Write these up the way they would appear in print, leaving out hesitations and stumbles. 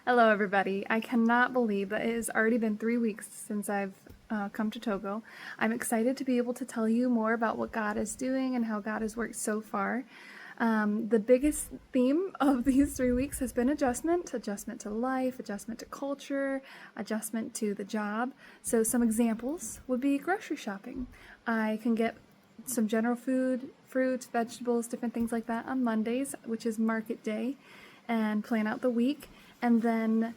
Hello, everybody. I cannot believe that it has already been 3 weeks since I've come to Togo. I'm excited to be able to tell you more about what God is doing and how God has worked so far. The biggest theme of these 3 weeks has been adjustment to life, adjustment to culture, adjustment to the job. So some examples would be grocery shopping. I can get some general food, fruits, vegetables, different things like that on Mondays, which is market day, and plan out the week. And then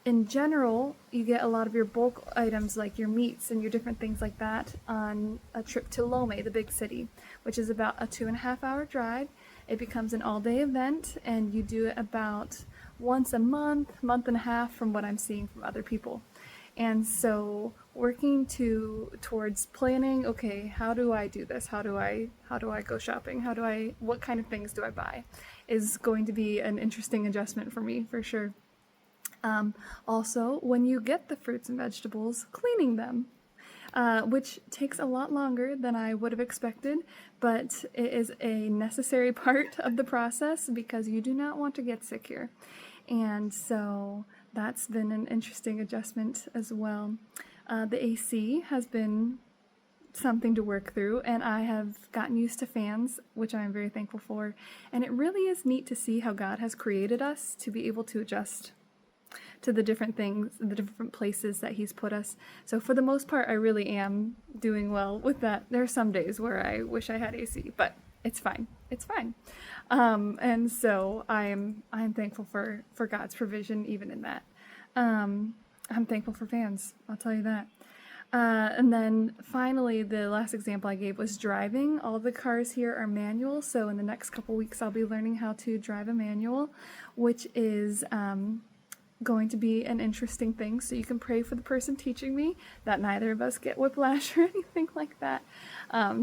in general, you get a lot of your bulk items like your meats and your different things like that on a trip to Lome, the big city, which is about a 2.5 hour drive. It becomes an all-day event, and you do it about once a month and a half from what I'm seeing from other people. And so working towards planning, okay, how do I do this? How do I go shopping? What kind of things do I buy? Is going to be an interesting adjustment for me for sure. Also, when you get the fruits and vegetables, cleaning them, which takes a lot longer than I would have expected, but it is a necessary part of the process because you do not want to get sick here. And so that's been an interesting adjustment as well. The AC has been something to work through, and I have gotten used to fans, which I'm very thankful for. And it really is neat to see how God has created us to be able to adjust to the different things, the different places that He's put us. So for the most part, I really am doing well with that. There are some days where I wish I had AC, but it's fine. It's fine. And so I'm thankful for God's provision even in that. I'm thankful for fans. I'll tell you that. And then finally, the last example I gave was driving. All the cars here are manual, so in the next couple weeks I'll be learning how to drive a manual, which is going to be an interesting thing. So you can pray for the person teaching me that neither of us get whiplash or anything like that.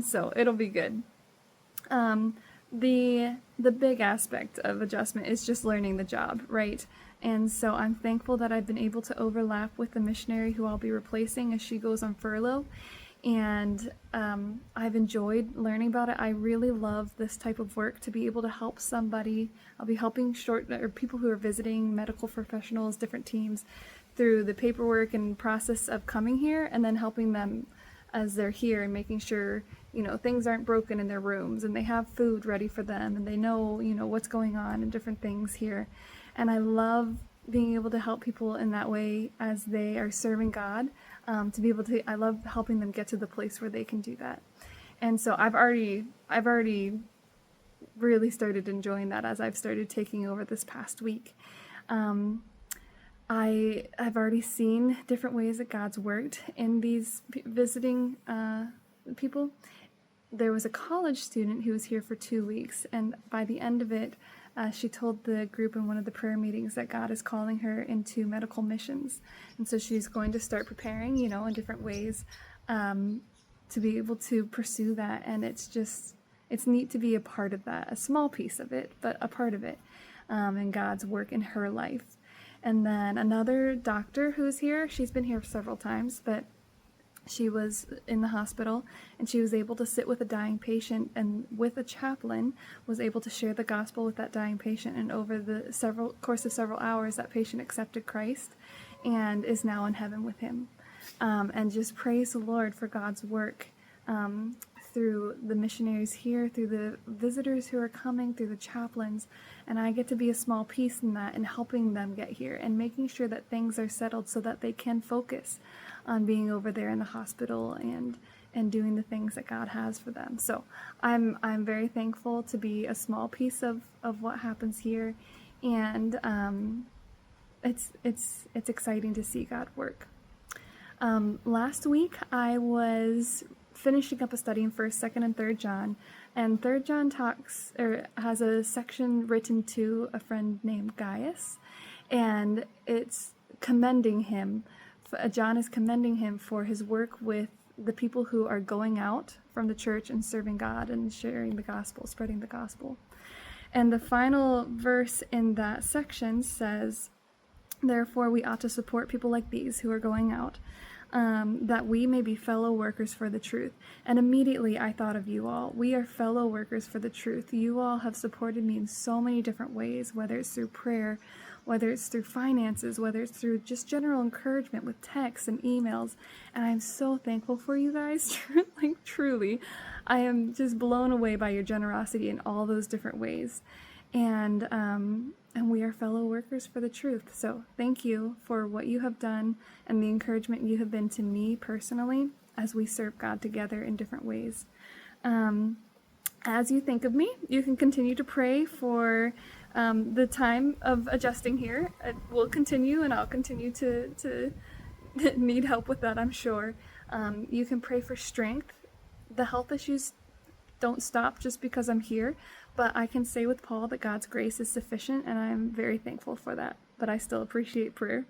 So it'll be good. The big aspect of adjustment is just learning the job, right? And so I'm thankful that I've been able to overlap with the missionary who I'll be replacing as she goes on furlough. And I've enjoyed learning about it. I really love this type of work to be able to help somebody. I'll be helping people who are visiting, medical professionals, different teams through the paperwork and process of coming here, and then helping them as they're here and making sure, things aren't broken in their rooms and they have food ready for them and they know, what's going on and different things here. And I love being able to help people in that way as they are serving God, I love helping them get to the place where they can do that. And so I've already really started enjoying that as I've started taking over this past week. I've already seen different ways that God's worked in these visiting people. There was a college student who was here for 2 weeks, and by the end of it, she told the group in one of the prayer meetings that God is calling her into medical missions. And so she's going to start preparing, in different ways to be able to pursue that. And it's neat to be a part of that, a small piece of it, but a part of it, and God's work in her life. And then another doctor who's here, she's been here several times, but she was in the hospital and she was able to sit with a dying patient and with a chaplain was able to share the gospel with that dying patient. And over the course of several hours, that patient accepted Christ and is now in heaven with Him. And just praise the Lord for God's work through the missionaries here, through the visitors who are coming, through the chaplains. And I get to be a small piece in that and helping them get here and making sure that things are settled so that they can focus on being over there in the hospital and doing the things that God has for them. So I'm very thankful to be a small piece of what happens here, and it's exciting to see God work. Last week I was finishing up a study in 1st, 2nd, and 3rd John, and 3rd John has a section written to a friend named Gaius, and it's commending him. John is commending him for his work with the people who are going out from the church and serving God and sharing the gospel, spreading the gospel. And the final verse in that section says, "Therefore we ought to support people like these who are going out, that we may be fellow workers for the truth." And immediately I thought of you all. We are fellow workers for the truth. You all have supported me in so many different ways, whether it's through prayer, whether it's through finances, whether it's through just general encouragement with texts and emails. And I'm so thankful for you guys. Like, truly, I am just blown away by your generosity in all those different ways. And we are fellow workers for the truth. So thank you for what you have done and the encouragement you have been to me personally as we serve God together in different ways. As you think of me, you can continue to pray for the time of adjusting here. We'll continue, and I'll continue to need help with that, I'm sure. You can pray for strength. The health issues don't stop just because I'm here, but I can say with Paul that God's grace is sufficient, and I'm very thankful for that, but I still appreciate prayer.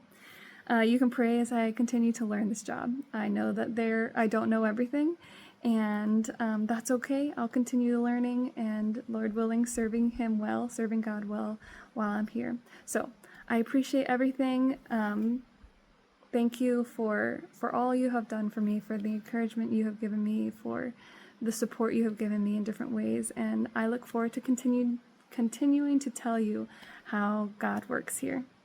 You can pray as I continue to learn this job. I know that I don't know everything, and that's okay. I'll continue learning and, Lord willing, serving Him well, serving God well while I'm here. So I appreciate everything. Thank you for all you have done for me, for the encouragement you have given me, for the support you have given me in different ways, and I look forward to continuing to tell you how God works here.